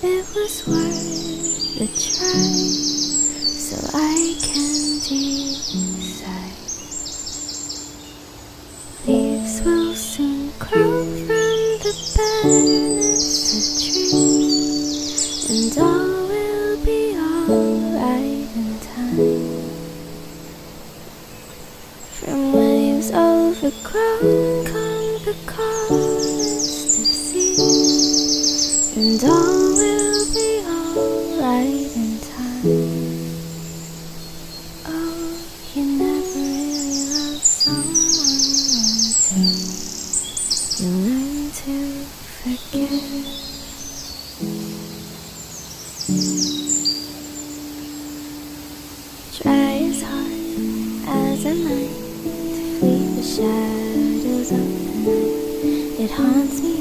It was worth the try, so I can decide. Leaves will soon grow from the banners of trees, and all will be alright in time. From waves overgrown come the chorus of sea, and all will be alright in time. Oh, you never really loved someone until you learn to forgive. Try as hard as I might to flee the shadows of the night. It haunts me